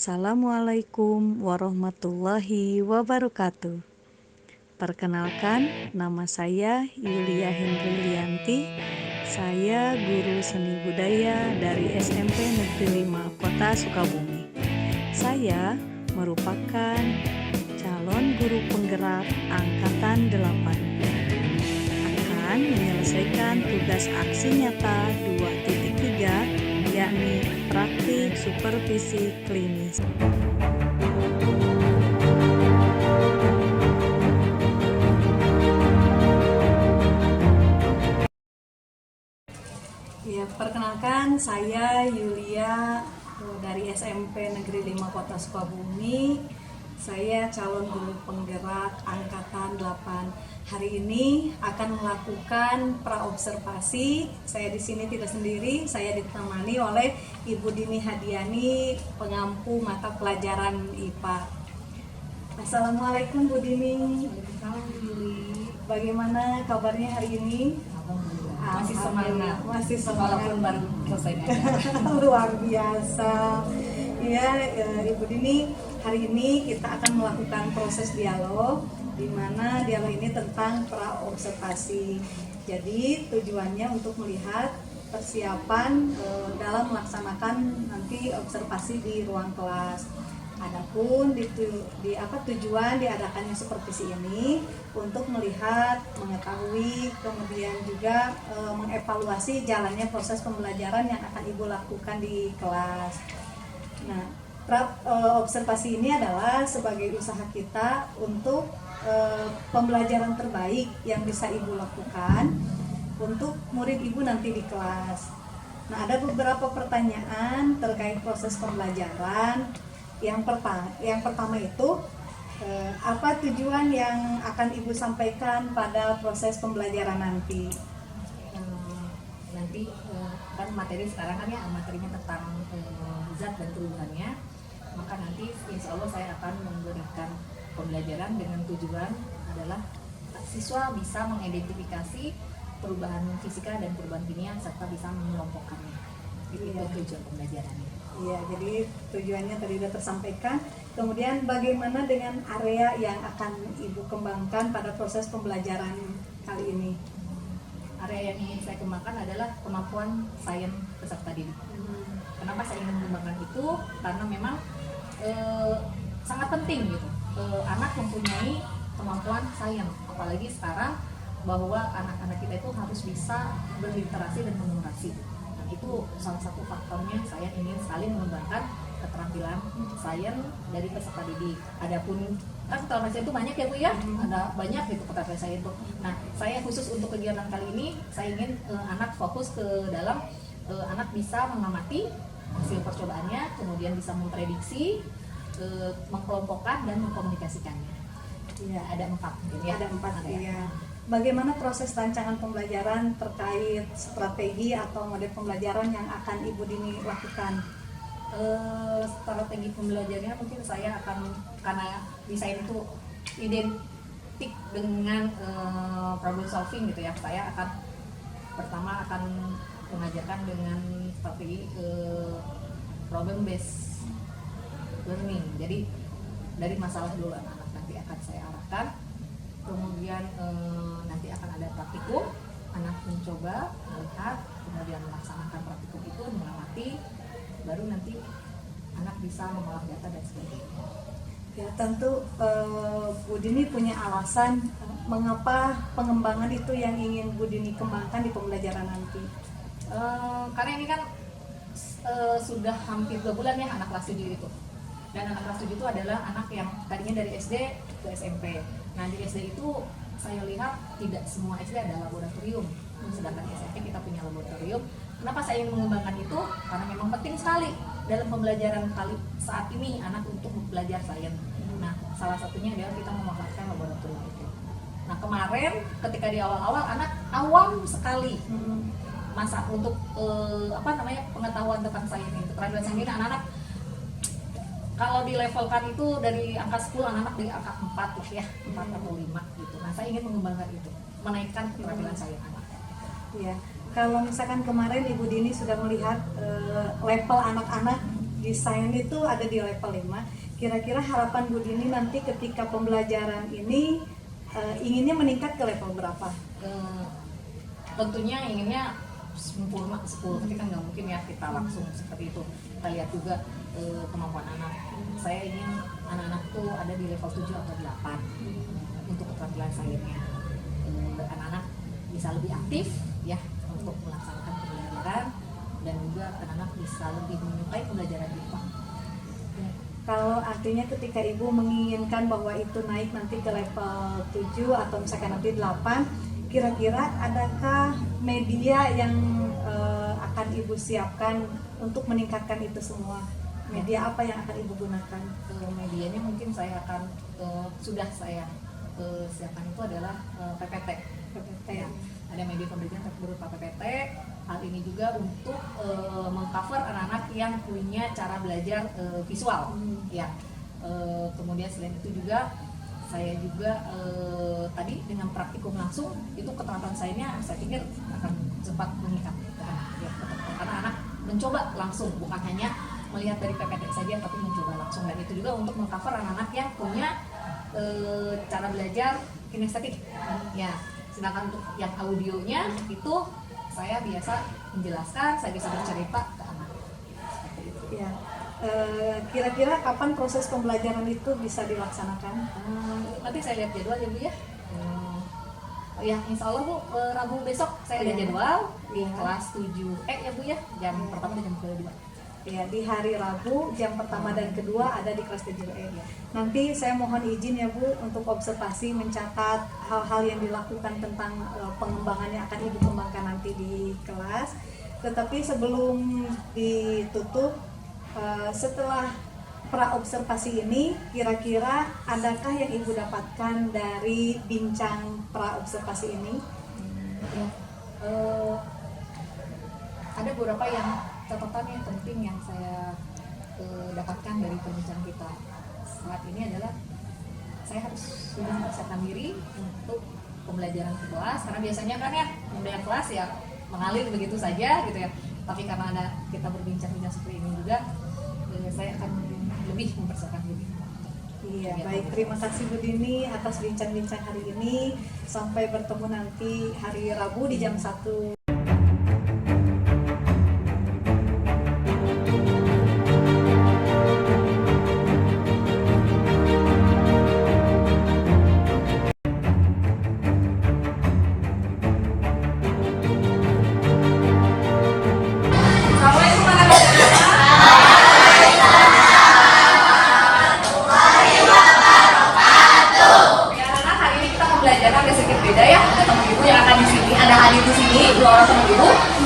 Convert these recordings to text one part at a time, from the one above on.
Assalamualaikum warahmatullahi wabarakatuh. Perkenalkan, nama saya Yulia Hendrilianti. Saya guru seni budaya dari SMP Negeri 5 Kota Sukabumi. Saya merupakan calon guru penggerak Angkatan 8. Akan menyelesaikan tugas aksi nyata 2.3, yakni praktik supervisi klinis. Ya, perkenalkan saya Yulia dari SMP Negeri 5 Kota Sukabumi. Saya calon guru penggerak Angkatan 8. Hari ini akan melakukan praobservasi. Saya di sini tidak sendiri, saya ditemani oleh Ibu Dini Hadiani, pengampu mata pelajaran IPA. Assalamualaikum Bu Dini. Bagaimana kabarnya hari ini? Masih semangat, walaupun baru selesai. Luar biasa. Ya, Ibu Dini, hari ini kita akan melakukan proses dialog, di mana dialog ini tentang praobservasi. Jadi tujuannya untuk melihat persiapan dalam melaksanakan nanti observasi di ruang kelas. Adapun tujuan diadakannya supervisi ini untuk melihat, mengetahui, kemudian juga mengevaluasi jalannya proses pembelajaran yang akan Ibu lakukan di kelas. Nah, observasi ini adalah sebagai usaha kita untuk pembelajaran terbaik yang bisa Ibu lakukan untuk murid Ibu nanti di kelas. Nah, ada beberapa pertanyaan terkait proses pembelajaran. Yang pertama itu, apa tujuan yang akan Ibu sampaikan pada proses pembelajaran nanti? Nanti kan materi sekarang kan ya materinya tentang zat dan perubahannya, maka nanti insya Allah saya akan memberikan pembelajaran dengan tujuan adalah siswa bisa mengidentifikasi perubahan fisika dan perubahan kimia serta bisa mengelompokkannya. Itu tujuan pembelajarannya. Iya, jadi tujuannya tadi sudah tersampaikan. Kemudian bagaimana dengan area yang akan Ibu kembangkan pada proses pembelajaran kali ini? Area yang ingin saya kembangkan adalah kemampuan sains peserta didik. Kenapa saya ingin mengembangkan itu? Karena memang sangat penting gitu. Anak mempunyai kemampuan sains, apalagi sekarang bahwa anak-anak kita itu harus bisa berliterasi dan menumerasi. Itu salah satu faktornya saya ingin sekali mengembangkan keterampilan sains dari peserta didik. Adapun kan keterampilan sains itu banyak ya Bu ya, ada banyak gitu keterampilan sains itu. Nah, saya khusus untuk kegiatan kali ini saya ingin anak fokus ke dalam anak bisa mengamati hasil percobaannya, kemudian bisa memprediksi, mengkelompokkan dan mengkomunikasikannya. Iya, ada 4 gitu ya. Ada 4 ya. Bagaimana proses rancangan pembelajaran terkait strategi atau model pembelajaran yang akan Ibu Dini lakukan? Strategi pembelajarannya mungkin saya akan, karena desain itu identik dengan problem solving gitu ya, saya akan pertama akan mengajarkan dengan strategi problem based learning. Jadi dari masalah dulu anak-anak nanti akan saya arahkan, kemudian nanti akan ada praktikum, anak mencoba, melihat, kemudian melaksanakan praktikum itu, mengamati, baru nanti anak bisa mengolah data dan sebagainya. Ya, tentu Bu Dini punya alasan mengapa pengembangan itu yang ingin Bu Dini kembangkan di pembelajaran nanti. Karena ini kan sudah hampir 2 bulan ya anak kelas 7 itu. Dan anak kelas 7 itu adalah anak yang tadinya dari SD ke SMP. Nah, di SD itu saya lihat tidak semua SD ada laboratorium, sedangkan SMP kita punya laboratorium. Kenapa saya ingin mengembangkan itu? Karena memang penting sekali dalam pembelajaran kali saat ini anak untuk belajar sains. Nah, salah satunya adalah kita memanfaatkan laboratorium itu. Nah, kemarin ketika di awal-awal anak awam sekali masa untuk pengetahuan tentang sains itu. Keterampilan sains ini anak-anak kalau dilevelkan itu dari angka 10, anak-anak di angka 4 lah ya, 4 atau 5 gitu. Nah, saya ingin mengembangkan itu, menaikkan keterampilan saya anak. Ya, kalau misalkan kemarin Ibu Dini sudah melihat level anak-anak desain itu ada di level 5. Kira-kira harapan Bu Dini nanti ketika pembelajaran ini inginnya meningkat ke level berapa? Tentunya inginnya sempurna 10, tapi kan nggak mungkin ya kita langsung seperti itu. Kita lihat juga kemampuan anak. Saya ingin anak-anak tuh ada di level 7 atau 8 untuk keterampilan lainnya. Anak-anak bisa lebih aktif ya untuk melaksanakan pembelajaran, dan juga anak-anak bisa lebih menyukai pembelajaran IPA. Kalau artinya ketika Ibu menginginkan bahwa itu naik nanti ke level 7 atau misalkan nanti 8, kira-kira adakah media yang akan Ibu siapkan untuk meningkatkan itu semua? Media apa yang akan Ibu gunakan? Medianya mungkin saya akan sudah saya siapkan itu adalah PPT. Ya. Ada media pembelajaran berupa PPT. Hal ini juga untuk mengcover anak-anak yang punya cara belajar visual. Ya. Kemudian selain itu juga saya juga tadi dengan praktikum langsung itu keterampilan saya pikir akan cepat mengikat ya, anak-anak mencoba langsung, bukan hanya melihat dari PPT saja tapi mencoba langsung, dan itu juga untuk mengcover anak-anak yang punya cara belajar kinestetik ya. Sedangkan untuk yang audionya itu saya biasa menjelaskan, saya bisa bercerita ke anak seperti itu. Ya. Kira-kira kapan proses pembelajaran itu bisa dilaksanakan? Nanti saya lihat jadwal ya Bu ya. Ya insya Allah Bu, Rabu besok saya ada jadwal di kelas 7 ya Bu ya, jam pertama dan jam kedua. Ya, di hari Rabu jam pertama dan kedua ada di kelas 7E. Nanti saya mohon izin ya Bu untuk observasi, mencatat hal-hal yang dilakukan tentang pengembangan yang akan Ibu kembangkan nanti di kelas. Tetapi sebelum ditutup, setelah praobservasi ini, kira-kira adakah yang Ibu dapatkan dari bincang praobservasi ini? Ada beberapa catatan yang penting yang saya dapatkan dari pembicaraan kita saat ini adalah saya harus sudah mempersiapkan diri untuk pembelajaran ke kelas, karena biasanya kan ya pembelajaran kelas ya mengalir begitu saja gitu ya, tapi karena ada kita berbincang-bincang seperti ini juga saya akan lebih mempersiapkan diri. Iya, baik, terima kasih Bu Dini atas bincang-bincang hari ini. Sampai bertemu nanti hari Rabu di jam 1.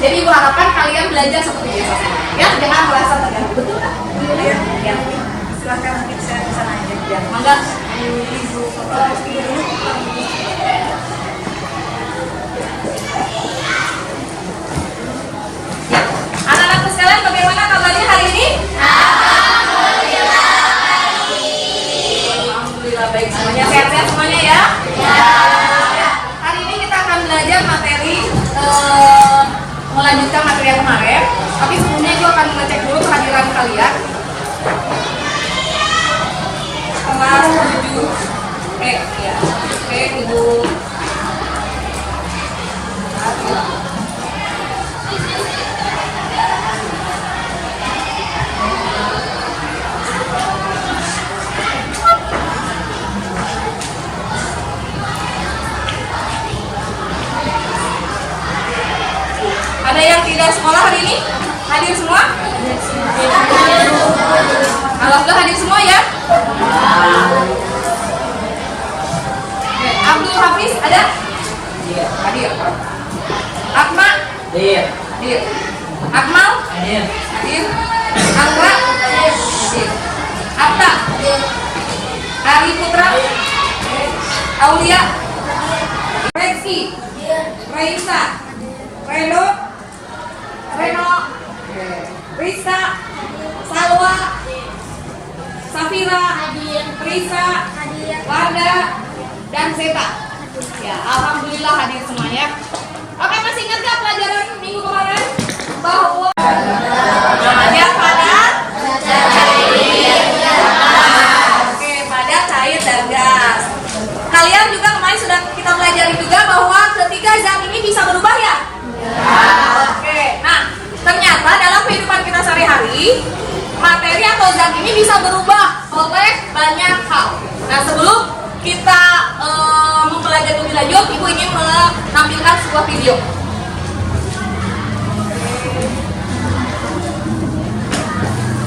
Jadi Ibu harapkan kalian belajar seperti biasa ya, jangan merasa terganggu. Betul nggak? Ya. Silahkan nanti saya bisa nanya. Ya, mangga. Ibu Ya, anak-anakku sekalian, bagaimana kabarnya hari ini? Alhamdulillah baik semuanya, sehat-sehat semuanya ya. Hari ini kita akan belajar materi melanjutkan materi yang kemarin, tapi sebelumnya gue akan ngecek dulu kehadiran kalian. Kelas 7 ya. Oke, Ibu. Ada yang tidak sekolah hari ini? Hadir semua? Alhamdulillah hadir semua ya? Abdul Hafiz ada? Hadir. Akma? Hadir. Akmal? Hadir. Angga? Hadir. Atta? Ari Putra? Aulia? Reksi? Raisa? Reno, Risa, Salwa, Safira, Risa, Warda, dan Zeta. Ya, alhamdulillah hadir semuanya. Oke, masih ingat gak pelajaran minggu kemarin bahwa belajar pada bisa berubah oleh banyak hal. Nah, sebelum kita mempelajari lebih lanjut, Ibu ingin menampilkan sebuah video.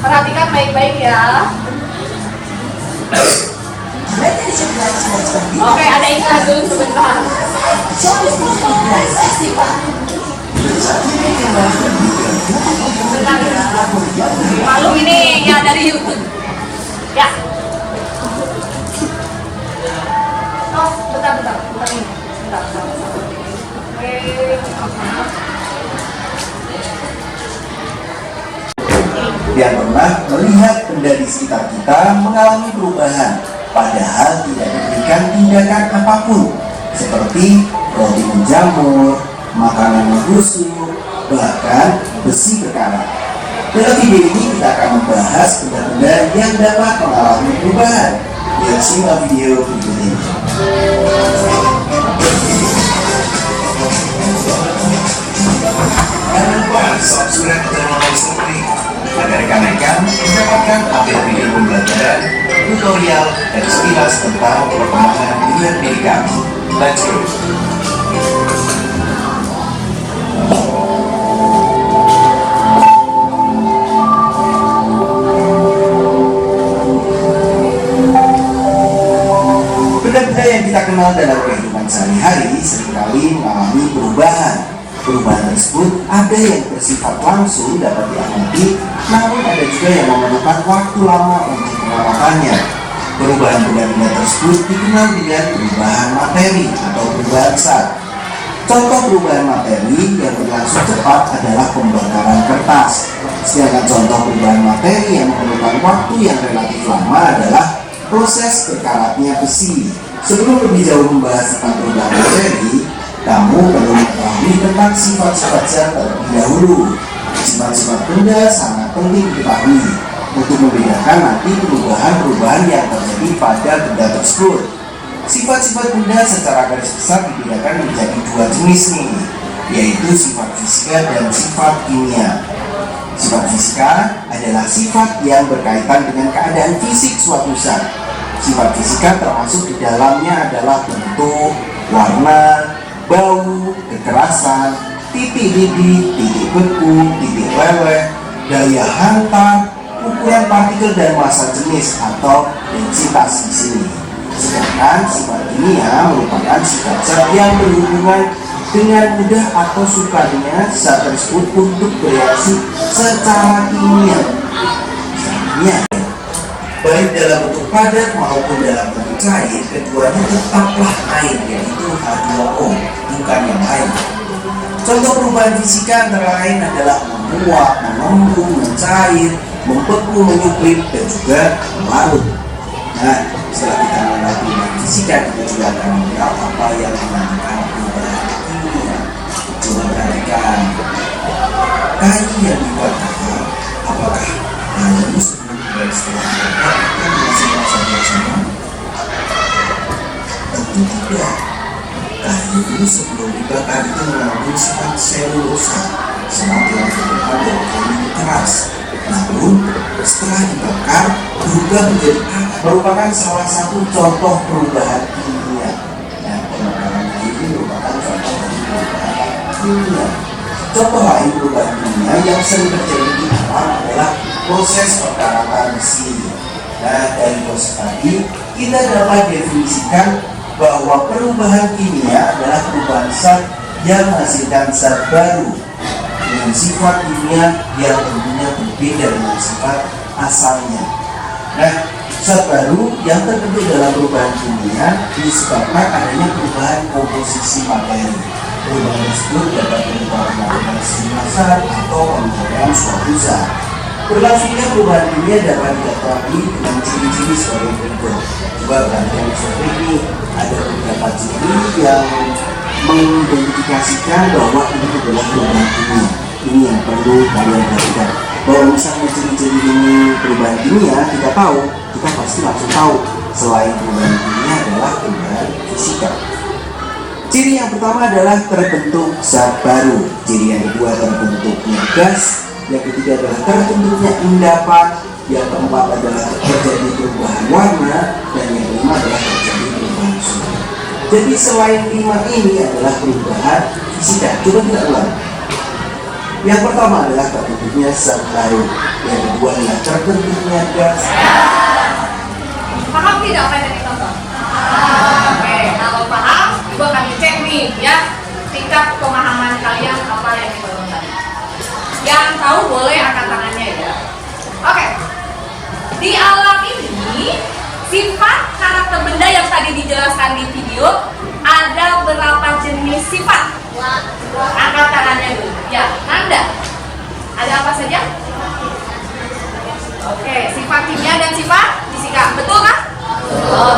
Perhatikan baik-baik ya. Oke, ada iklan dulu sebentar. Bentar ya. Malu ini ya dari YouTube. Ya. Oh, bentar ini. Bentar. Oke. Yang pernah melihat benda di sekitar kita mengalami perubahan, padahal tidak diberikan tindakan apapun, seperti roti menjamur, makanan membusuk, bahkan besi berkarat. Dalam video ini kita akan membahas benda-benda yang dapat mengalami perubahan. Yuk simak video berikut ini. Jangan lupa subscribe channel Listrik agar rekan-rekan mendapatkan update video pembelajaran, tutorial, dan sekilas tentang perkembangan dunia pendidikan. Let's go! Benda-benda yang kita kenal dalam kehidupan sehari-hari seringkali mengalami perubahan. Perubahan tersebut ada yang bersifat langsung dapat diamati, namun ada juga yang memerlukan waktu lama untuk pengamatannya. Perubahan benda-benda tersebut dikenal dengan perubahan materi atau perubahan zat. Contoh perubahan materi yang berlangsung cepat adalah pembakaran kertas. Sedangkan contoh perubahan materi yang memerlukan waktu yang relatif lama adalah proses berkaratnya besi. Sebelum lebih jauh membahas tentang perubahan materi, kamu perlu mengetahui tentang sifat-sifat zat terlebih dahulu. Sifat-sifat benda sangat penting diketahui untuk membedakan nanti perubahan-perubahan yang terjadi pada benda tersebut. Sifat-sifat benda secara garis besar dibedakan menjadi dua jenis nih, yaitu sifat fisika dan sifat kimia. Sifat fisika adalah sifat yang berkaitan dengan keadaan fisik suatu zat. Sifat fisika termasuk di dalamnya adalah bentuk, warna, bau, kekerasan, titik didih, titik beku, titik leleh, daya hantar, ukuran partikel dan massa jenis atau densitas di sini. Sedangkan sifat kimia merupakan sifat zat yang berhubungan dengan mudah atau sukarnya zat tersebut untuk bereaksi secara kimia. Misalnya, baik dalam bentuk padat maupun dalam bentuk cair, keduanya tetaplah air, yaitu H2O, bukan yang lain. Contoh perubahan fisika antara lain adalah menguap, mengembung, mencair, membeku, menyuplip, dan juga melarut. Nah, setelah kita mengenal perubahan fisika, kita juga akan mengenal apa yang dinamakan perubahan kimia. Coba perhatikan, kayu yang dibuat kakak, apakah halus dan setelah dibakar akan menghasilkan zat yang sama? Tentu tidak. Kayu sebelum dibakar itu mengandung sifat selulosa, serat yang terbuat dari kayu keras. Namun setelah dibakar berubah menjadi arak, merupakan salah satu contoh perubahan kimia. Nah, pembakaran kayu ini merupakan contoh dari perubahan kimia. Contoh lain perubahan kimia yang sering terjadi di alam adalah proses perkaratan besi. Nah, dari proses tadi kita dapat definisikan bahwa perubahan kimia adalah perubahan zat yang menghasilkan zat baru dengan sifat kimia yang tentunya berbeda dengan sifat asalnya. Nah, zat baru yang terbentuk dalam perubahan kimia disebabkan adanya perubahan komposisi materi. Perubahan tersebut dapat berupa penambahan sejumlah zat atau pengurangan suatu zat. Berlangsungnya perubahan kimia dapat diketahui dengan ciri-ciri sebagai berikut. Coba perhatikan seperti ini, ada beberapa ciri yang mengidentifikasikan bahwa ini adalah perubahan kimia. Ini yang perlu kalian perhatikan. Bahwa misalnya ciri-ciri ini perubahan kimia, kita tahu, kita pasti langsung tahu selain perubahan kimia adalah perubahan fisika. Ciri yang pertama adalah terbentuk zat baru. Ciri yang kedua terbentuknya gas. Yang ketiga adalah terbentuknya endapan. yang keempat adalah terjadi perubahan warna, dan yang kelima adalah terjadi perubahan suhu. Jadi selain 5 ini adalah perubahan fisika. Coba kita ulang. Yang pertama adalah terbentuknya zat baru, yang kedua adalah terbentuknya gas. Paham tidak apa yang ditonton? Oke, kalau paham, ibu akan cek nih ya tingkat pemahaman kalian apa yang ditonton tadi. Yang tahu boleh angkat tangannya ya. Oke, di alam ini sifat karakter benda yang tadi dijelaskan di video ada berapa jenis sifat? Angkat tangannya dulu. Ya, Nanda. Ada apa saja? Oke, sifat kimia dan sifat fisika. Betul kan?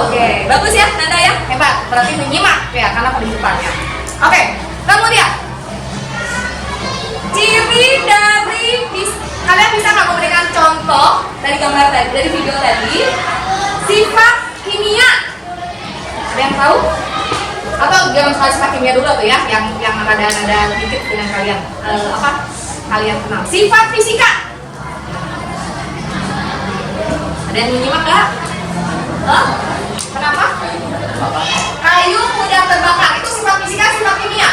Oke, bagus ya Nanda ya. Hebat. Berarti menyimak ya karena penunjukannya. Oke, kemudian ciri dari kalian bisa nggak memberikan contoh dari gambar tadi, dari video tadi, sifat kimia? Ada yang tahu? Atau jangan sekali sifat kimia dulu tuh ya, yang ada dikit dengan kalian kalian kenal. Sifat fisika. Ada yang menyimak nggak? Kenapa? Kayu mudah terbakar itu sifat fisika, sifat kimia.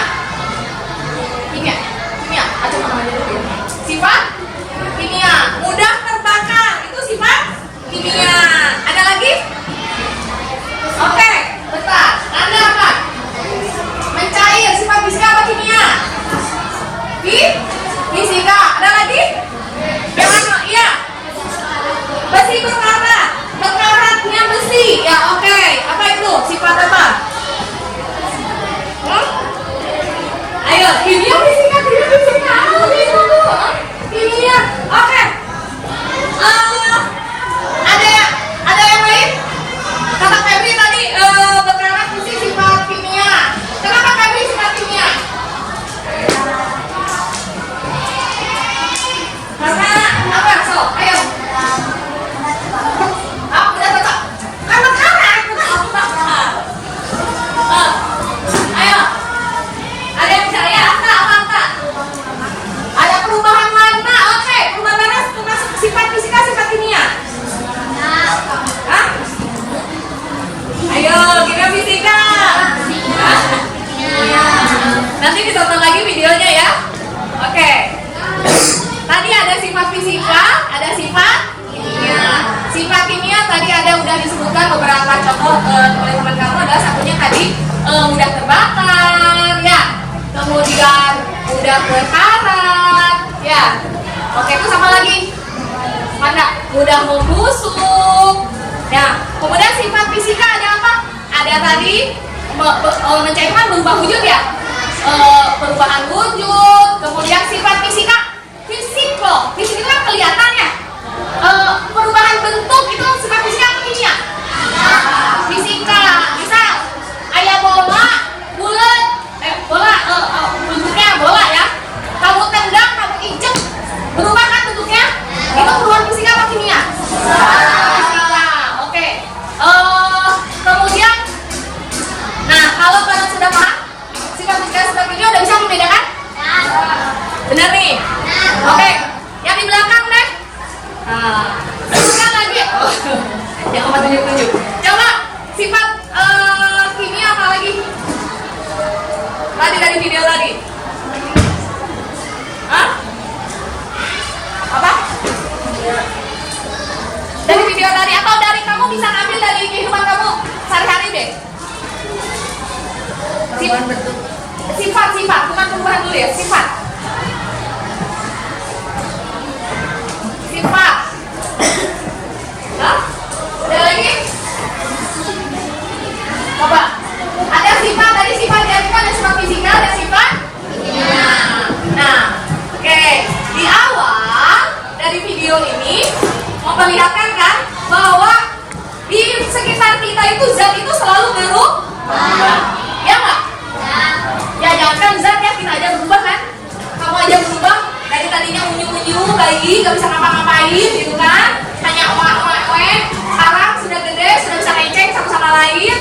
Kimia. Coba namanya dulu ya. Sifat kimia. Mudah terbakar itu sifat kimia. Ada lagi? Oke, bentar. Anda apa? Mencair, sifat fisika apa kimia? Fisika. Ada lagi? Yang mana? Iya. Besi berkarat. Berkaratnya besi. Ya, oke. Apa itu? Sifat apa? Ayo, kimia, fisika, kimia. Kimia. Oke. Ada yang lain? Kata Febri tadi berkarat besi sifat kimia. Kenapa Febri sifat kimia? Karena apa? So, ayo. Udah cocok. Karena karat. Ayo. Ada yang percaya? Apa? Ada perubahan warna. Oke, perubahan warna termasuk sifat fisika, sifat kimia. Hah? Ayo, kita fisika. Nanti ditonton lagi videonya ya. Oke. Tadi ada sifat fisika, ada sifat kimia. Sifat kimia tadi udah disebutkan beberapa contoh oleh teman kamu. Adalah satunya tadi mudah terbakar, ya. Kemudian mudah berkarat, ya. Oke, itu sama lagi. Mana? Mudah membusuk. Ya. Kemudian sifat fisika ada apa? Ada tadi mencairkan berubah wujud ya. Perubahan wujud. Kemudian sifat fisika. Fisik loh. Fisik itu kan kelihatan ya. Perubahan bentuk itu sifat fisika atau kimia? Fisika. Misal ayah bola bulat, bentuknya bola ya. Kamu tendang, kamu injek, berubah kan bentuknya? Itu perubahan fisika atau kimia? Fisika. Oke. Kemudian, nah kalau kalian sudah paham sifat fisika, sifat kimia udah bisa membedakan? Benar nih. Oke. Yang di belakang deh. Bukan lagi. Yang apa tunjuk-tunjuk. Coba sifat kimia apa lagi? Tadi dari video tadi. Hah? Apa? Dari video tadi atau dari kamu bisa ambil dari kehidupan kamu sehari-hari deh. Sifat, bukan perubahan dulu ya, sifat. Hah? Ada lagi? Coba. Ada sifat, tadi sifat dari ada sifat fisika, ada sifat kimia. Nah, oke. Di awal dari video ini memperlihatkan kan bahwa di sekitar kita itu zat itu selalu berubah. Ya nggak? Ya jangan zat ya, kita aja berubah kan? Kamu aja berubah dari tadinya unyu-unyu bayi, gak bisa ngapa-ngapain gitu kan? Hanya oe-oe, sekarang sudah gede, sudah bisa ngecek satu sama lain.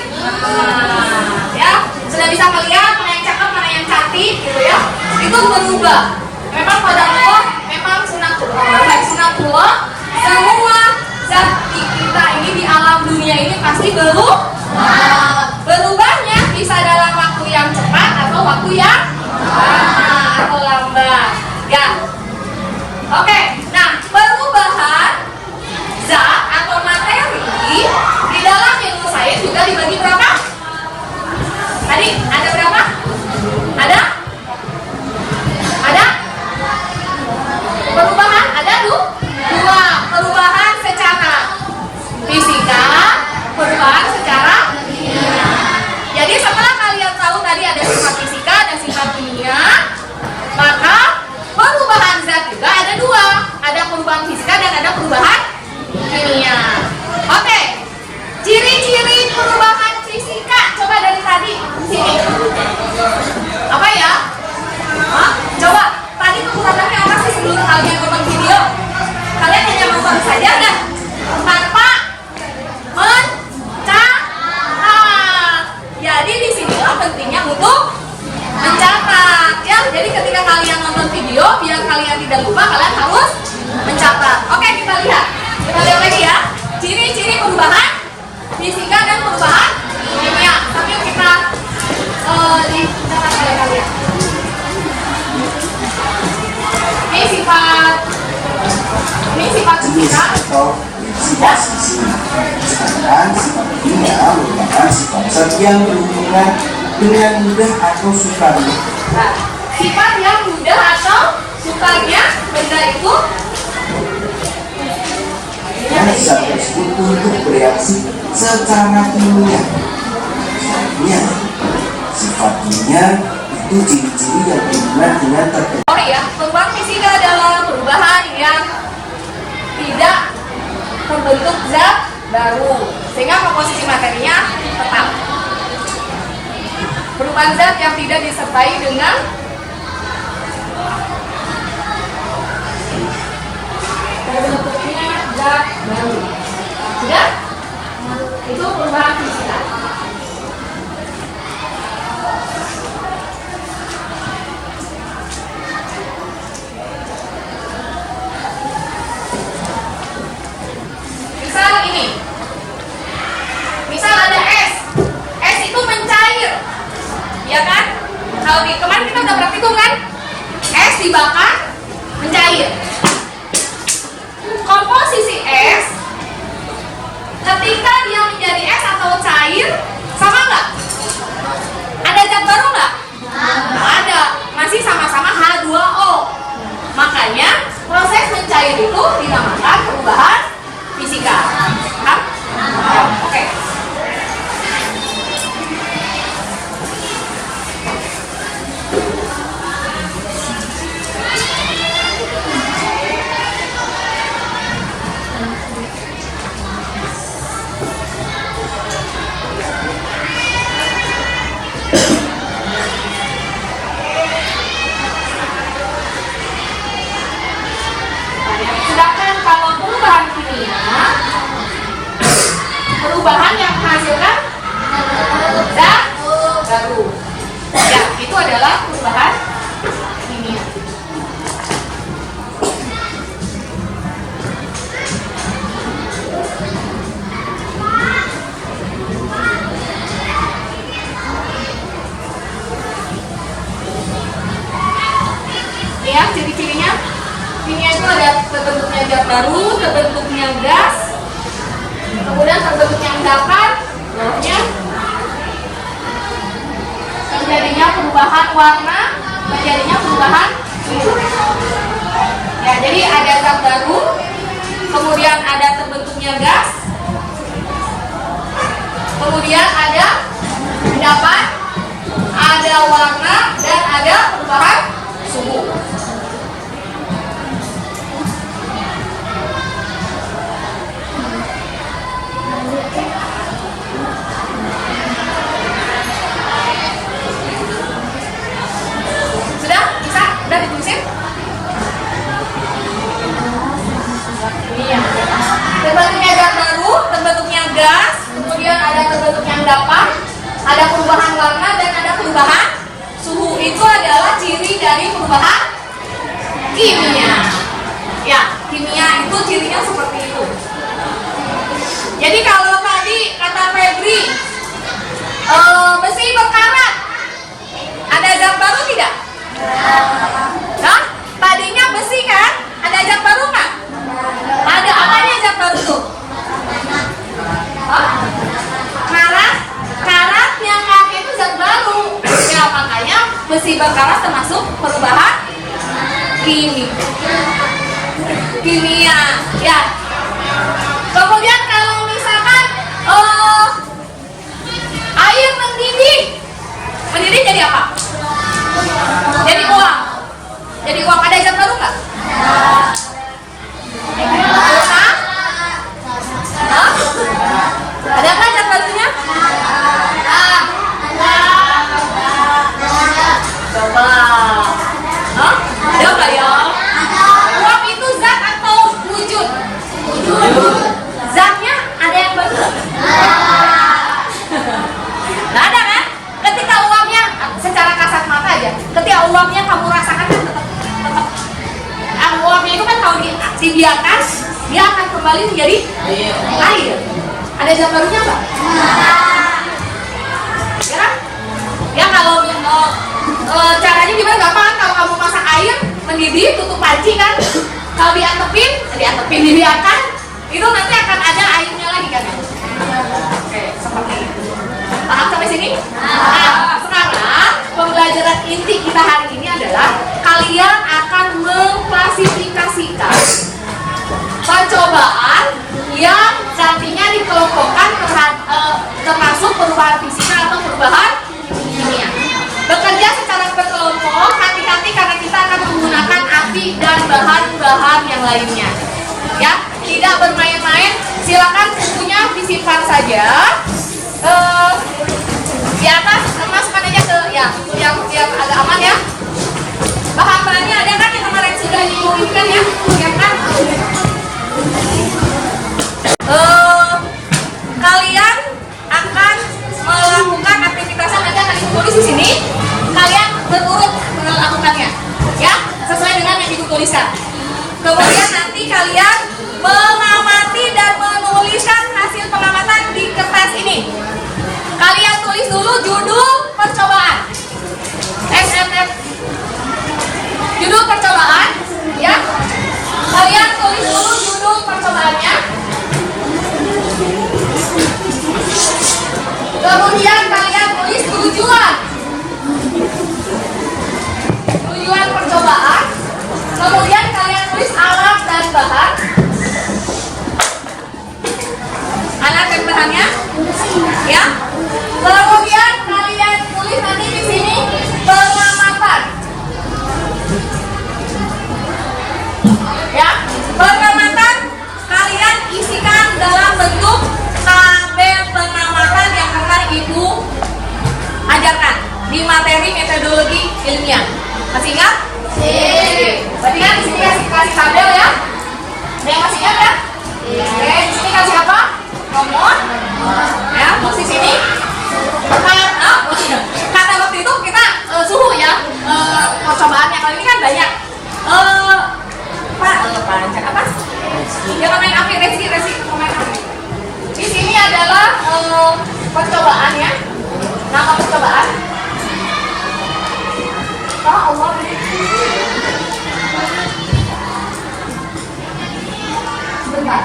Ya, sudah bisa melihat mana yang cakep, mana yang cantik gitu ya. Itu berubah. Memang pada Allah, memang sunatullah. Zat Semua zat di kita ini di alam dunia ini pasti berubahnya bisa dalam waktu yang cepat atau waktu yang lama atau lambat. Ya. Oke. Nah, perubahan zat atau materi di dalam ilmu sains juga dibagi berapa? Tadi ada berapa? Ada? Perubahan ada dua. Perubahan secara fisika, perubahan secara kimia. Jadi setelah kalian tahu tadi ada sifat fisika dan sifat kimia, maka perubahan zat juga ada dua. Ada perubahan fisika dan ada perubahan kimia. Oke, ciri-ciri perubahan fisika coba dari tadi sini. Apa ya? Hah? Coba tadi kekurangannya apa sih sebelum kalian nonton video? Kalian hanya nonton saja kan? Tanpa mencatat. Jadi di sinilah pentingnya untuk mencatat ya. Jadi ketika kalian nonton video, biar kalian tidak lupa, kalian harus mencatat. Oke, kita lihat. Kita lihat lagi ya. Ciri-ciri perubahan fisika dan perubahan kimia. Sambil kita dicatat oleh kalian. Ini sifat jenis fisika. atau sifat sisi. Sedangkan sifat kimia merupakan sifat zat yang berhubungan dengan mudah atau sukarnya. Nah, sifat yang mudah atau sukarnya benda itu Dan zat tersebut untuk bereaksi secara kimia. Selanjutnya, sifat kimia itu ciri-ciri yang berhubungan dengan tertentu. oh ya, perubahan fisika adalah perubahan yang tidak membentuk zat baru sehingga komposisi materinya tetap. Perubahan zat yang tidak disertai dengan terbentuknya zat baru. Sudah? Itu perubahan fisika. Misal ini, misal ada es itu mencair, ya kan? Kalau di kemarin kita udah praktikum kan, es dibakar mencair. Komposisi es ketika dia menjadi es atau cair sama nggak? Ada zat baru nggak? Nggak ada, masih sama-sama H2O. Makanya proses mencair itu dinamakan perubahan fisika. Paham? Oke. Sedangkan kalau perubahan kimia, perubahan yang menghasilkan zat baru. Ya, itu adalah perubahan kimia. Ya, ciri-cirinya kimia itu ada terbentuknya zat baru, terbentuknya gas, kemudian terbentuknya endapan, bawahnya terjadinya perubahan warna, terjadinya perubahan suhu. Ya, jadi ada zat baru, kemudian ada terbentuknya gas, kemudian ada endapan, ada warna, dan ada perubahan suhu. Sudah? Bisa? Udah ditulisin? Iya. Terbentuknya zat baru, terbentuknya gas, kemudian ada terbentuknya endapan, ada perubahan warna, dan ada perubahan suhu. Itu adalah ciri dari perubahan kimia. Ya, kimia kimia itu cirinya seperti itu. Jadi kalau tadi kata Febri, besi berkarat, ada zat baru tidak? Nah, tadinya besi kan? Ada zat baru nggak? Ada, apanya zat baru tuh? Karat, karat yang kakek itu zat baru. Ya makanya besi berkarat termasuk perubahan kimia. Ya. Kemudian kalau misalkan air mendidih jadi apa? Jadi uang. Jadi uang, ada zat baru nggak? Ada kan zat barunya? Coba. Ada nggak ya? Uang itu zat atau wujud? Zatnya ada yang baru? Nggak ada kan? Ketika uangnya, secara kasat mata aja, ketika uangnya kamu rasakan kan tetap uangnya itu kan kalau dibiarkan dia akan kembali menjadi air. Ada zat barunya nggak? Ya kan? Ya kalau caranya gimana? Gampang, kalau kamu masak air mendidih, tutup panci kan, kalau dibiarkan itu nanti akan ada airnya lagi kan ya? Oke, seperti itu. Paham sampai sini? Nah, sekarang pembelajaran inti kita hari ini adalah kalian akan mengklasifikasikan percobaan yang nantinya dikelompokkan termasuk perubahan fisika atau perubahan kimia. Bekerja secara berkelompok, hati-hati karena kita akan menggunakan api dan bahan-bahan yang lainnya. Ya, tidak bermain-main. Silakan bukunya disimpan saja. Di atas masukkan aja ke yang agak aman ya. Bahan-bahannya ada kan yang kemarin sudah diumumkan ya, kan? Kalian akan melakukan aktivitasnya, nanti akan ditulis di sini. Kalian berurut melakukannya, ya, sesuai dengan yang ibu tuliskan. Kemudian nanti kalian mengamati dan menuliskan hasil pengamatan di kertas ini. Kalian tulis dulu judul percobaan, SMF, judul percobaan, ya. Kalian tulis dulu judul percobaannya. Kemudian kalian tulis tujuan percobaan. Kemudian kalian tulis alat dan bahan. Alat dan bahannya, ya. Kemudian kalian tulis nanti di sini pengamatan, ya. Pengamatan kalian isikan dalam bentuk tabel pengamatan yang akan ibu ajarkan di materi metodologi ilmiah. Masih ingat? Berarti kan di sini kasih tabel ya. Ada yang masih ingat ya? Oke, di sini kasih apa? Nomor. Ya, terus di sini kata waktu itu kita suhu ya. Percobaannya kali ini kan banyak. Panjang apa? Jangan main api, resi main api. Di sini adalah percobaannya. Nama percobaan. Allah. Sebentar.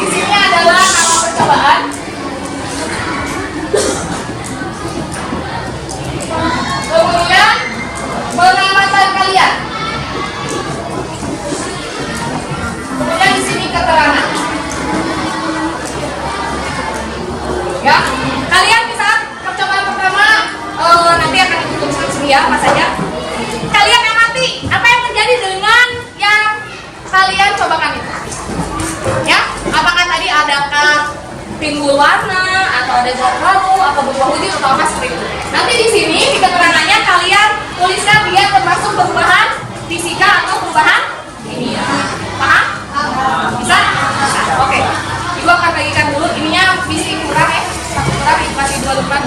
Di sini adalah nama percobaan. Kemudian pengamatan kalian. Kemudian di sini keterangan. Ya, kalian bisa percobaan pertama nanti akan dituliskan sini ya, Mas aja. Kalian amati apa yang terjadi dengan yang kalian cobakan itu. Ya, apakah tadi adakah timbul warna atau ada zat baru atau berubah wujud atau apa seperti itu. Nanti di sini di keterangannya kalian tuliskan dia termasuk perubahan fisika atau perubahan kimia. Paham? Bisa? Oke. Ibu akan bagikan dulu. Ininya visi kurang ya. Satu kurang, masih dua lembar.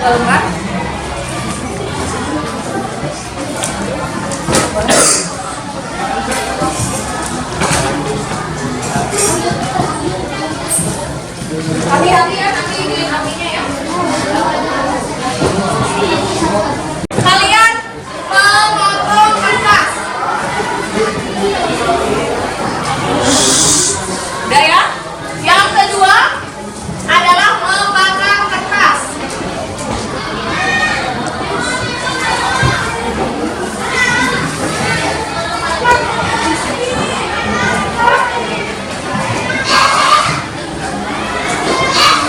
Hati-hati ya, nanti di apinya ya. Kalian memotong kertas. Udah ya? Yang kedua adalah membakar kertas.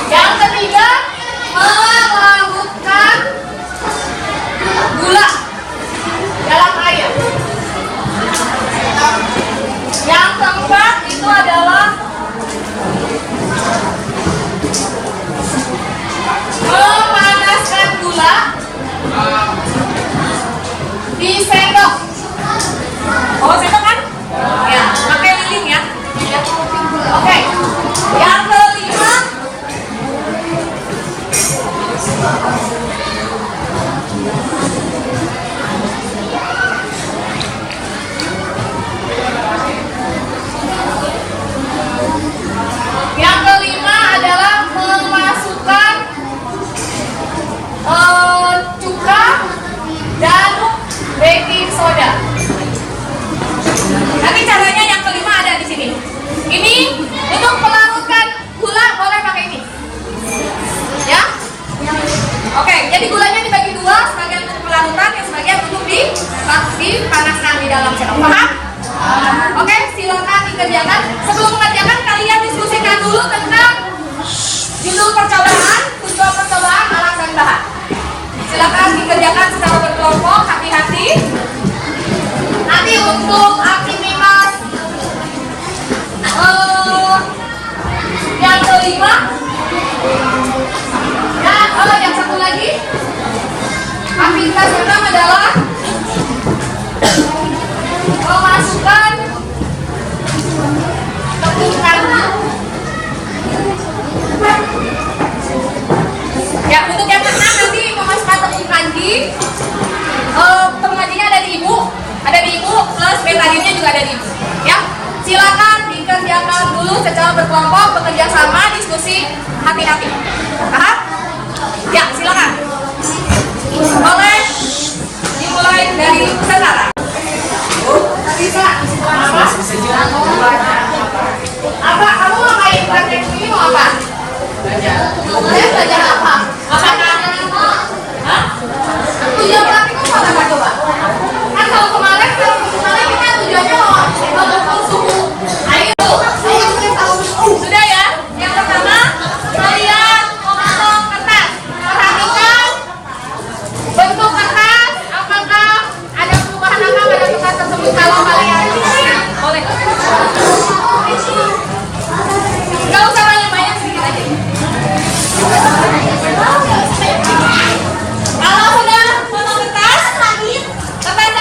Yang ketiga melarutkan gula dalam air. Yang keempat itu adalah memanaskan gula di sendok. Oh, sendok kan? Ya, pakai lilin ya. Oke. Yang kelima adalah memasukkan cuka dan baking soda. Nanti caranya yang kelima ada di sini. Ini untuk melarutkan gula boleh pakai ini. Ya? Oke, jadi gulanya dibagi dua, sebagian untuk pelarutan, yang sebagian untuk dipanaskan di dalam sendok. Paham? Oke, silakan dikerjakan. Sebelum mengerjakan, kalian diskusikan dulu tentang judul percobaan, tujuan percobaan, alat dan bahan. Silakan dikerjakan secara berkelompok, hati-hati. Nanti untuk aktivitas yang kelima dan yang satu lagi, aktivitas pertama adalah memasukkan tepung kanji. Ya, untuk yang keenam nanti memasukkan tepung kanji. Tepung kanjinya ada di ibu plus betadinnya juga ada di ibu. Ya, silakan dikerjakan dulu secara berkelompok, bekerja sama, diskusi, hati-hati. Paham? Ya, silakan. Boleh dimulai dari sekarang. Bisa. Apa? Kamu mau main praktek ini mau apa? Belajar apa? Apakah? Hah? Tujuan praktek itu apa coba? Kan kalau kemarin kita tujuannya mau mengukur suhu air. Sudah ya? Yang pertama kalian memotong kertas. Perhatikan bentuk kertas. Apakah ada perubahan apa pada kertas tersebut kalau kalian boleh? Gak usah banyak-banyak, sedikit aja. Kalau sudah potong kertas yang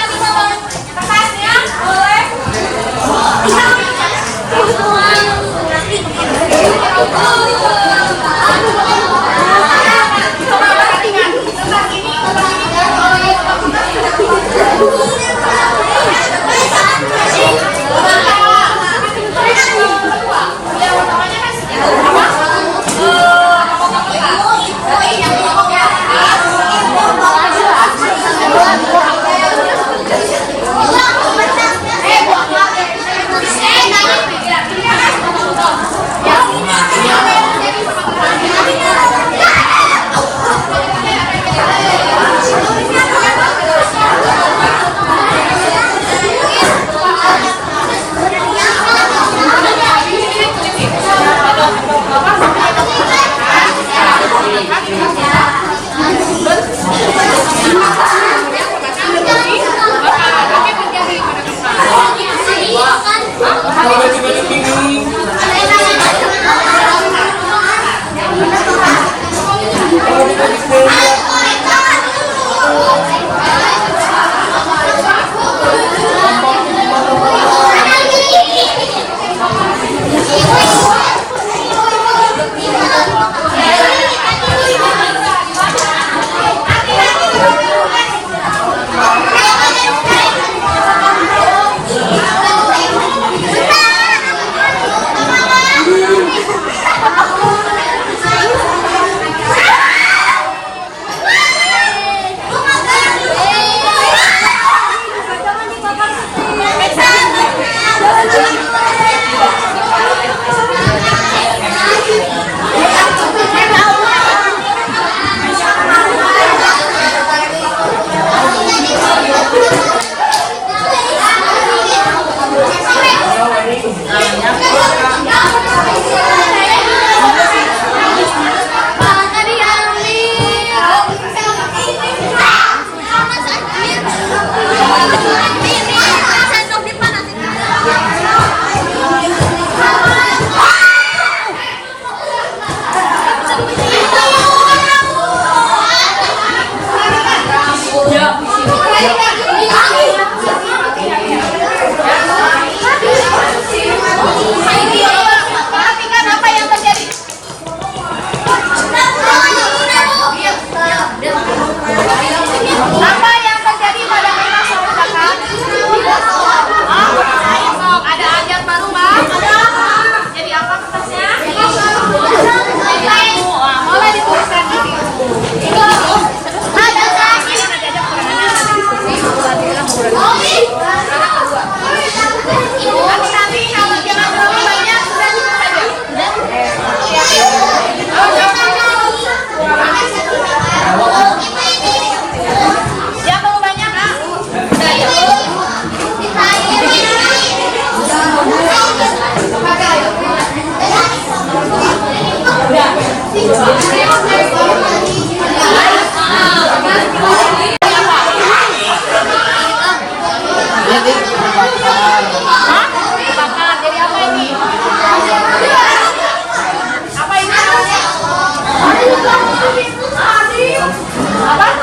dipotong kertasnya boleh coba perhatikan kertas ini ya. Hah? Bakar. Jadi apa ini? Apa ini namanya? Apa?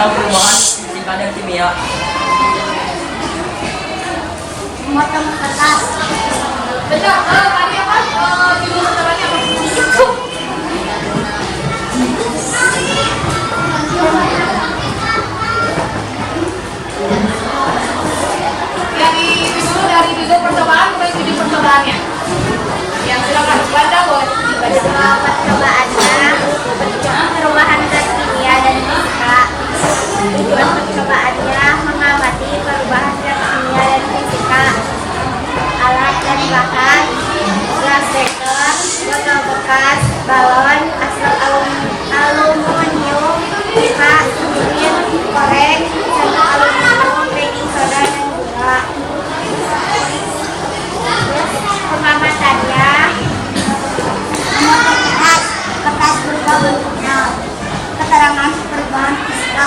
tentang perubahan fisika dan kimia. Matematika. Betul, tadi apa? Judul pertamanya apa? Dari judul percobaan, mulai judul percobaannya. Yang silakan baca, boleh dibaca. Percobaannya perubahan gas kimia dan fisika. Tujuan percobaannya mengamati perubahan gas kimia dan fisika. Alat dan bahan: gas beker, botol bekas, balon, asap aluminium, pipa, sirkuit, korek, sabun aluminium, baking soda, dan gula. Pengamatannya memotong kertas berubah bentuknya. Keterangan perubahan fisika.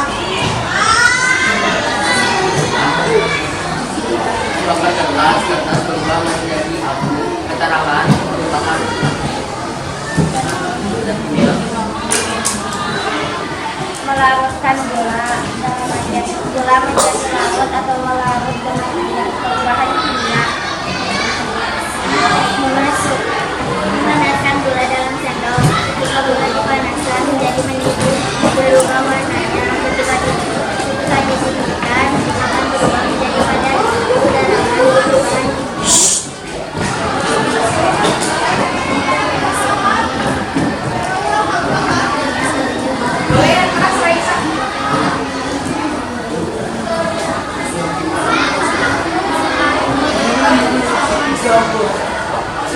Bakar kertas berubah menjadi abu. Keterangan merupakan dan kimia. Melarutkan gula menjadi larut atau melarut dengan air. Perubahan kimia. Memanaskan gula dalam sendok. Ketika gula dipanaskan menjadi mendidih, berubah warnanya. Ketika dididihkan akan berubah menjadi padat. Keterangan perubahan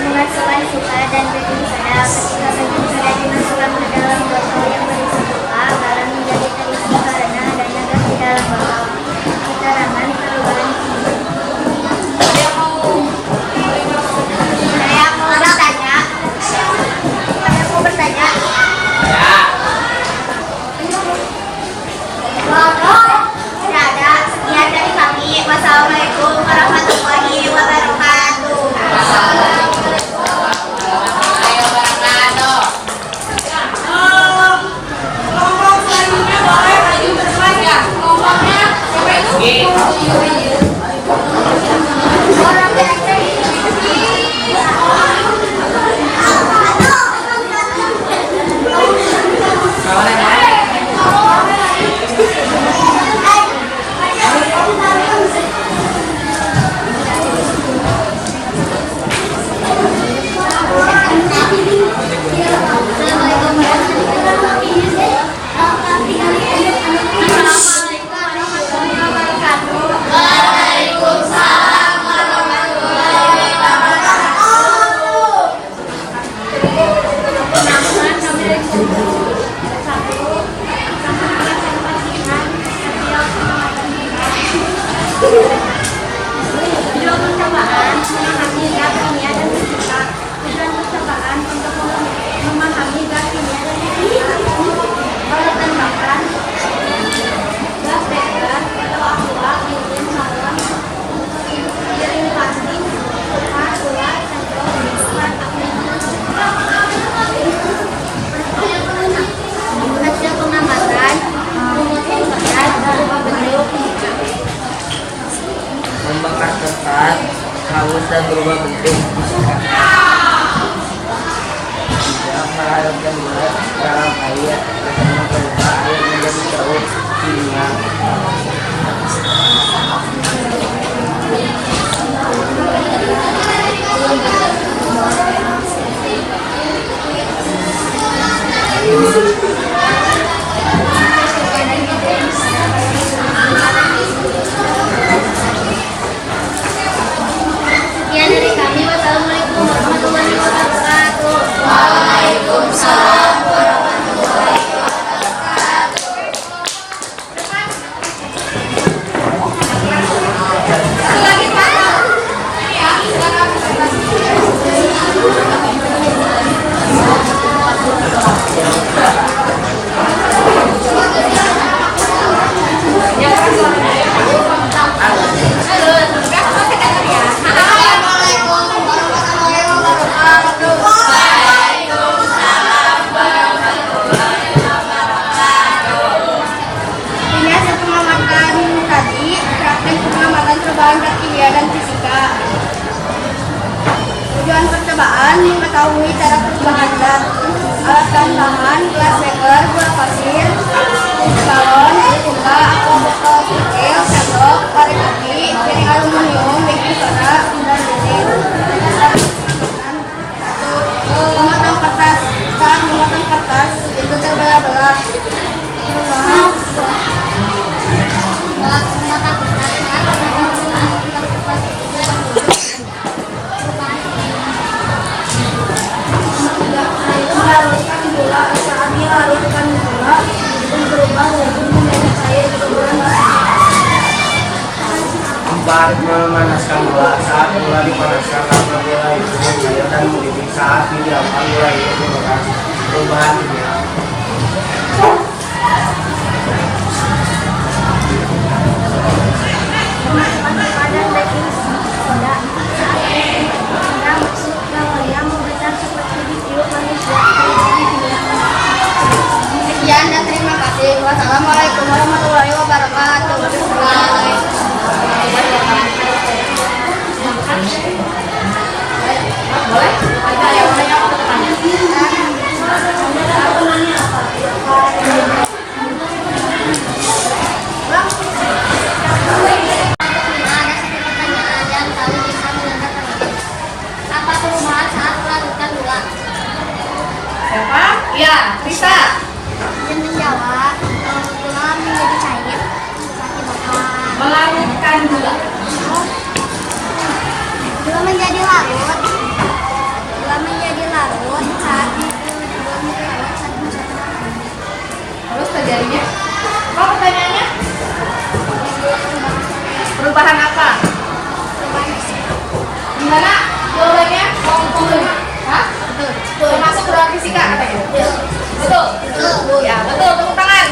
memasukkan suka dan baking soda. Ketika baking soda dimasukkan ke dalam botol yang berisi suka, garam menjadi terisi karena adanya gas di dalam botol. Keterangan perubahan kimia. Saya mau bertanya. Tidak ada. Sekian dari kami. Wassalamualaikum warahmatullahi wabarakatuh. Kelompok selanjutnya boleh maju ke depan ya. Kelompoknya siapa itu? Orang belajar tujuan percobaan memahami gas kimia dan fisika. Tujuan percobaan untuk memahami gas kimia dan fisika. Alat dan bahan: gas beker, botol aqua, lilin, balon, piring plastik, pulpa, gula, sendok, serat, hasil pengamatan, rumus penggunaan, berubah bentuk. Membakar kertas, halus dan berubah bentuk. Tidak melarutkan gula dalam air, karena berubah air menjadi cair kimia. Sekian dari kami. Wassalamualaikum warahmatullahi wabarakatuh. Waalaikumsalam warahmatullahi wabarakatuh. obat memanaskan gula. Saat gula dipanaskan karena gula itu mengalir dan mendidih. Saat didiamkan gula itu merupakan perubahan kimia. Padan baking soda saat masuk ke yang membesar seperti ditiup manusia. Sekian dan terima kasih. Wassalamualaikum warahmatullahi wabarakatuh. Boleh? Ada yang mau bertanya? Apa perubahan saat melarutkan gula? Siapa? Ya, Risa. Dia menjawab, gula menjadi cair saat dibakar. Melarutkan gula. Gula menjadi larut. Gula menjadi larut saat gula menjadi larut saat dimasukkan. Terus terjadinya? Apa pertanyaannya? Perubahan apa? Gimana? Jawabannya? Hah? Betul. Termasuk perubahan fisika katanya? Betul. Betul. Ya, betul. Tepuk tangan.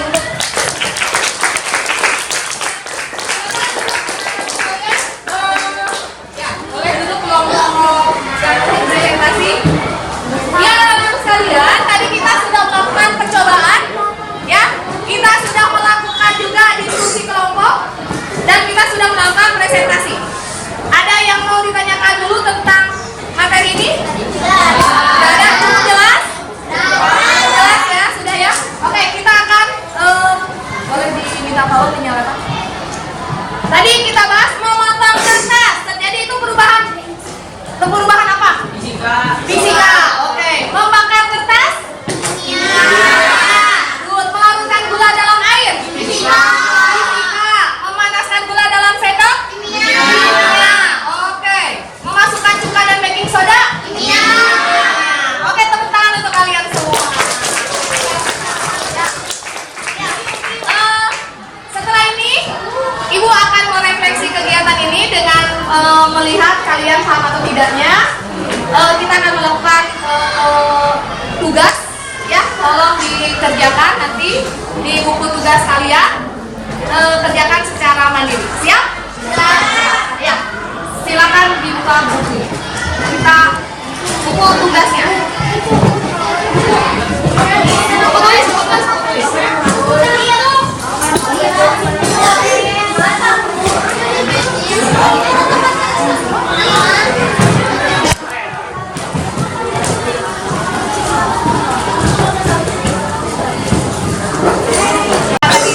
Ya, boleh duduk kelompok dan presentasi. Ya, anak-anak sekalian, tadi kita sudah melakukan percobaan. Ya, kita sudah melakukan juga diskusi kelompok dan kita sudah melakukan presentasi. Ada yang mau ditanyakan dulu tentang materi ini? Sudah ada? Cukup jelas? Jelas ya? Sudah ya? Oke, kita akan boleh diminta power dinyalakan. Tadi kita bahas memotong kertas. Terjadi itu perubahan apa? Fisika. Oke. Membakar kertas? Good. Melarutkan gula dalam air? Fisika. Memanaskan gula dalam sendok? Kimia. Oke. Memasukkan cuka dan baking soda? Kimia. Oke, tepuk tangan untuk kalian semua. Setelah ini, Ibu akan merefleksi kegiatan ini dengan melihat kalian paham atau tidaknya. Kita akan melakukan tugas, ya, tolong dikerjakan nanti di buku tugas kalian. Kerjakan secara mandiri. Siap? Ya. Silakan dibuka buku. Kita buku tugasnya. Buku tulis.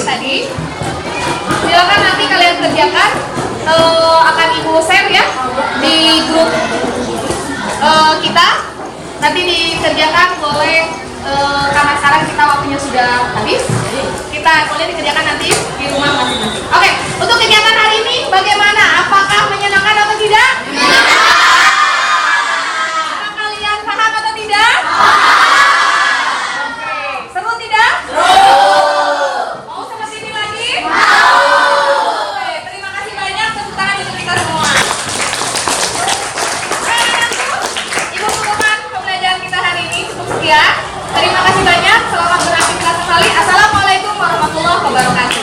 Tadi silakan nanti kalian kerjakan, akan Ibu share ya di grup kita. Nanti dikerjakan boleh, karena sekarang kita waktunya sudah habis, kita boleh dikerjakan nanti di rumah masing-masing. Oke, untuk kegiatan hari ini bagaimana? Apakah menyenangkan atau tidak? Apakah kalian paham atau tidak? Oke, seru tidak? Mau seperti ini lagi? Oke, terima kasih banyak. Tepuk tangan untuk kita semua. Ibu cukupkan pembelajaran kita hari ini. Cukup sekian. Terima kasih banyak. Selamat beraktivitas kembali. Assalamualaikum warahmatullahi wabarakatuh.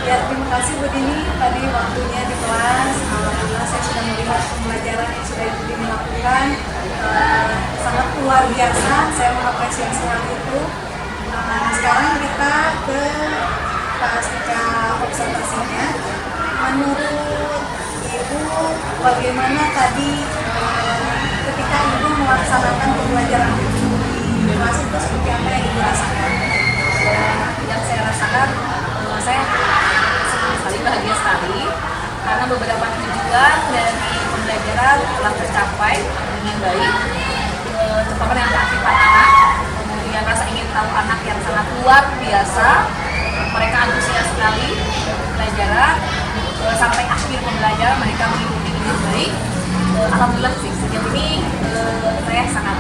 Ya, terima kasih Bu Dini. Tadi waktunya di kelas, alhamdulillah saya sudah melihat pembelajaran yang sudah Ibu Dini lakukan. Sangat luar biasa, saya mengapresiasi hal itu. Sekarang kita ke pasca observasinya. Menurut Ibu, bagaimana tadi ketika Ibu melaksanakan pembelajaran di kelas itu seperti apa yang Ibu rasakan? Yang saya rasakan, saya senang sekali, bahagia sekali karena beberapa tujuan dari pembelajaran telah tercapai dengan baik, terutama dengan keaktifan anak, kemudian rasa ingin tahu anak yang sangat luar biasa, mereka antusias sekali pembelajaran, sampai akhir pembelajaran mereka mengikuti dengan baik. Alhamdulillah sih sejauh ini saya sangat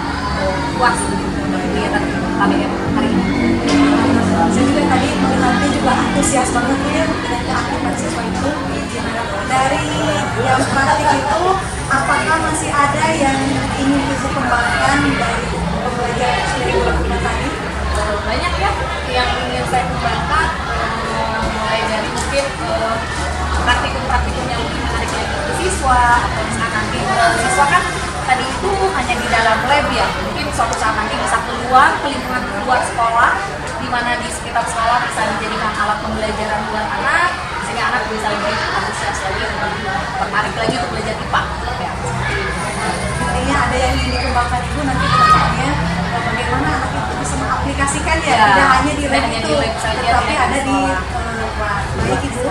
puas dengan kegiatan KBM hari ini. Saya juga tadi mengenalnya juga antusias banget ya dengan keaktifan siswa itu. Dari yang praktik itu, apakah masih ada yang ingin bisa kembangkan dari pembelajaran dari kurikulum tadi? Banyak ya yang ingin saya kembangkan, mulai dari mungkin praktikum-praktikum yang lebih menarik lagi ke siswa, atau misalkan nanti siswa kan tadi itu hanya di dalam lab ya, mungkin suatu saat nanti bisa keluar ke lingkungan luar sekolah, di mana di sekitar sekolah bisa dijadikan alat pembelajaran buat anak, sehingga anak bisa lebih antusias lagi, tertarik lagi untuk belajar IPA ya. Artinya ada yang ingin dikembangkan Ibu nanti ke depannya, bagaimana anak itu bisa mengaplikasikan ya, tidak hanya di lab itu, tetapi ada di baik Ibu.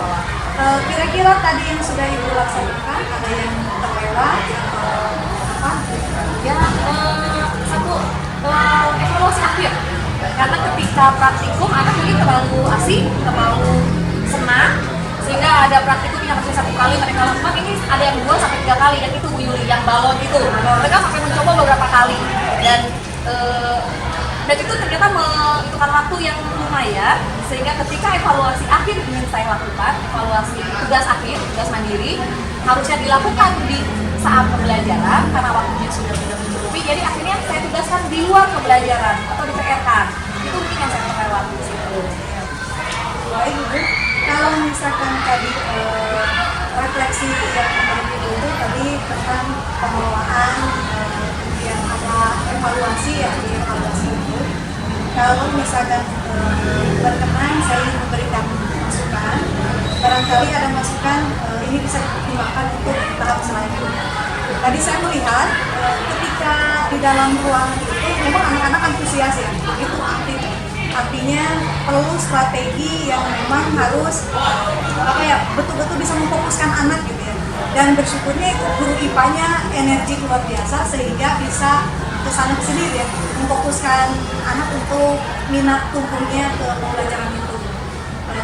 Kira-kira tadi yang sudah Ibu laksanakan, ada yang terlewat atau apa? Ya, satu evaluasi akhir, karena ketika praktikum anak mungkin terlalu asik, terlalu senang, sehingga ada praktikum yang harusnya 1 kali mereka lakukan, ini ada yang 2 sampai 3 kali, dan itu Bu Yuli yang balon itu mereka sampai mencoba beberapa kali, dan itu ternyata membutuhkan waktu yang lumayan, sehingga ketika evaluasi akhir ingin saya lakukan, evaluasi tugas akhir, tugas mandiri harusnya dilakukan di saat pembelajaran karena waktunya sudah mencukupi, jadi akhirnya saya tugaskan di luar pembelajaran atau di PR-kan. Itu mungkin yang saya lewati di situ. Baik Ibu, kalau misalkan tadi refleksi yang kemarin Ibu itu tadi tentang pengelolaan, kemudian ada evaluasi ya, di evaluasi itu. Kalau misalkan berkenan saya ingin memberikan masukan, barangkali ada masukan ini bisa dipertimbangkan untuk tahap selanjutnya. Tadi saya melihat ketika di dalam ruangan itu memang anak-anak antusias ya, begitu aktif. Artinya perlu strategi yang memang harus betul-betul bisa memfokuskan anak gitu ya. Dan bersyukurnya guru IPA-nya energi luar biasa sehingga bisa kesana kesini ya, memfokuskan anak untuk minat tumbuhnya ke pembelajaran itu.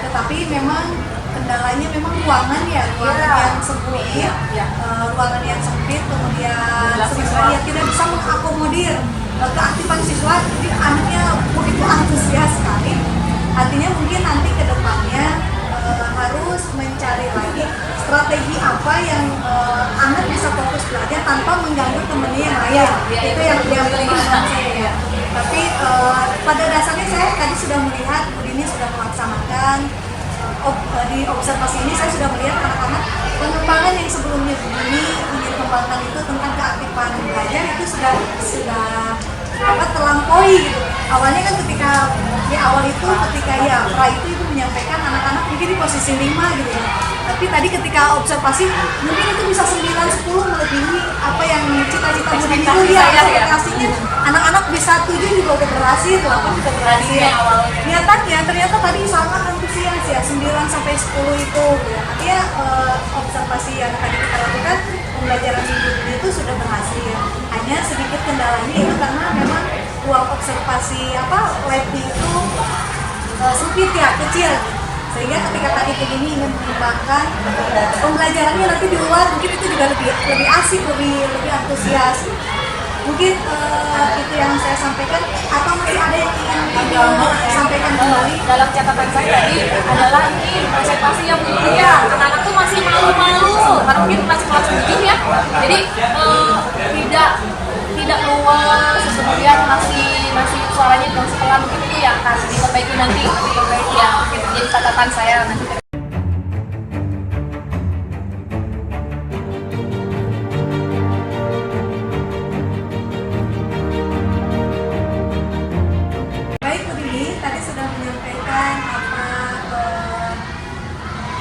Tetapi memang kendalanya memang ruangan ya, yang sempit, ruangan yang sempit, kemudian siswa yang tidak bisa mengakomodir keaktifan siswa, jadi anaknya begitu antusias sekali. Artinya mungkin nanti ke depannya harus mencari lagi strategi apa yang anak bisa fokus belajar tanpa mengganggu temennya yang lain. Itu yang paling saya ya. Tapi pada dasarnya saya tadi sudah melihat Bu Dini sudah melaksanakan di observasi ini, saya sudah melihat anak-anak pengembangan yang sebelumnya Bu Dini ingin kembangkan itu tentang keaktifan belajar itu sudah terlampaui gitu. Awalnya kan ketika di awal itu ketika itu Ibu menyampaikan anak-anak mungkin di posisi 5 gitu ya. Tapi tadi ketika observasi mungkin itu bisa 9, 10 melebihi apa yang cita-cita Bu Dini itu ya, ekspektasinya anak-anak bisa 7 juga udah berhasil, 8 juga berhasil. Nyatanya ternyata tadi sangat antusias ya, 9 sampai 10 itu. Artinya observasi yang tadi kita lakukan, pembelajaran Ibu Dini itu sudah berhasil. Hanya sedikit kendalanya itu karena memang ruang observasi labnya itu sempit ya, kecil. Sehingga ketika tadi begini ingin mengembangkan pembelajarannya nanti di luar, mungkin itu juga lebih asik, lebih antusias. Mungkin itu yang saya sampaikan, atau masih ada yang ingin sampaikan kembali? Dalam catatan saya tadi adalah ini presentasi yang belum ya, anak-anak tuh masih malu-malu karena mungkin masih kelas 7 ya, jadi tidak luas, kemudian masih suaranya masih pelan, mungkin itu yang akan diperbaiki nanti ya, mungkin jadi catatan saya nanti. Baik Bu Dini, tadi sudah menyampaikan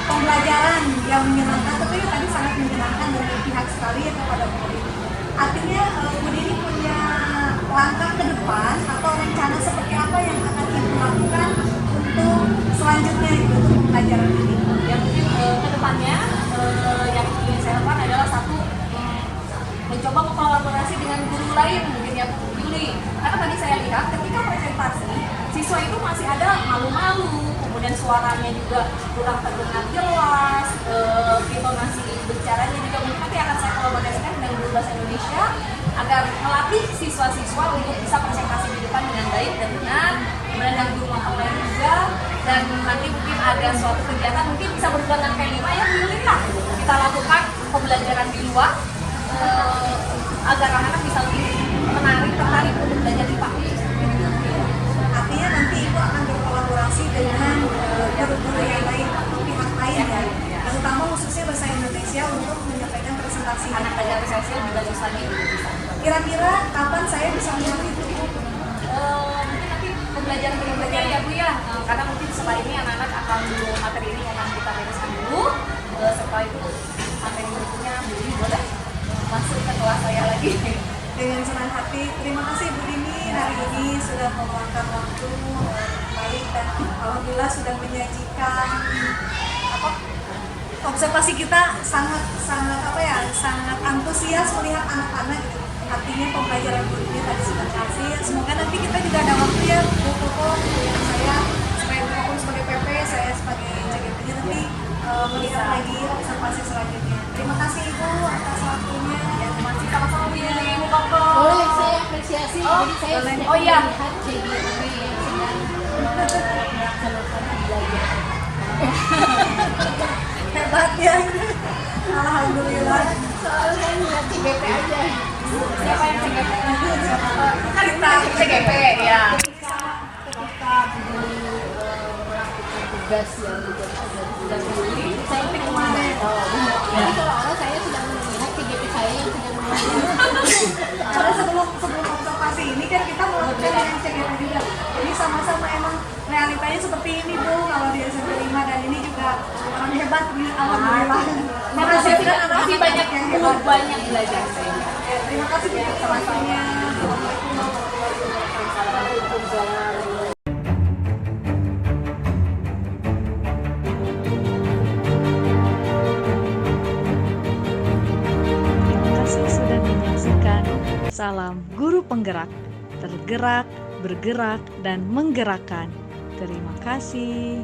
pembelajaran yang menyenangkan, tentunya tadi sangat menyenangkan dan berpihak sekali ya kepada Bu Dini. Artinya Bu Dini punya langkah ke depan atau rencana seperti apa yang akan Ibu lakukan untuk selanjutnya untuk pembelajaran ini? Yang mungkin ke depannya yang ingin saya lakukan adalah satu, mencoba kolaborasi dengan guru lain mungkin ya Bu Yuli. Karena tadi saya lihat ketika presentasi siswa itu masih ada malu-malu, kemudian suaranya juga kurang terdengar jelas, intonasi bicaranya juga mungkin nanti akan saya kolaborasikan dengan guru bahasa Indonesia agar melatih siswa-siswa untuk bisa presentasi di depan dengan baik dan benar, kemudian yang guru lain juga, dan nanti mungkin ada suatu kegiatan mungkin bisa berhubungan dengan P5 ya mungkin lah kita lakukan pembelajaran di luar agar anak-anak bisa lebih tertarik untuk belajar di Pak. Artinya nanti Ibu akan berkolaborasi dengan guru-guru yang lain atau pihak lain ya, terutama khususnya bahasa Indonesia untuk menyampaikan presentasi Anak belajar presentasi lebih bagus lagi. Kira-kira kapan saya bisa melihat itu? Mungkin nanti pembelajaran berikutnya ya Bu ya, karena mungkin setelah ini anak-anak akan dulu materi ini akan kita bereskan dulu. Setelah itu materi berikutnya Bu Dini boleh masuk ke kelas saya lagi. Dengan senang hati, terima kasih Bu Dini hari ini sudah meluangkan waktu baik dan alhamdulillah sudah menyajikan apa observasi kita sangat antusias melihat anak-anak gitu. Artinya pembelajaran Bu Dini tadi sudah kasih. Semoga nanti kita juga ada waktu ya Bu Koko, yang saya sebagai Bu Koko sebagai PP, saya sebagai CGP-nya nanti melihat lagi observasi selanjutnya. Terima kasih Ibu atas waktunya. Masih sama-sama Bu Dini, Bu Koko. Boleh saya apresiasi, jadi saya boleh. sudah Oh, iya. melihat CGP yang sedang melaksanakan pembelajaran. Hebat ya. Alhamdulillah. Soalnya saya melihat CGP aja. Siapa yang CGP? Kan kita CGP ya. Ketika melakukan tugas yang sudah diberi, saya ingin memantau. Jadi seolah-olah saya sedang melihat CGP saya yang sedang Karena sebelum observasi ini kan kita melakukan dengan CGP juga. Jadi sama-sama emang realitanya seperti ini Bu, kalau di SMP 5 dan ini juga orang hebat nih, alhamdulillah. Menghasilkan Masih anak-anak yang hebat. banyak belajar saya. Terima kasih Bu atas waktunya. Assalamualaikum warahmatullahi wabarakatuh. Terima kasih sudah menyaksikan Salam Guru Penggerak, tergerak, bergerak, dan menggerakkan. Terima kasih.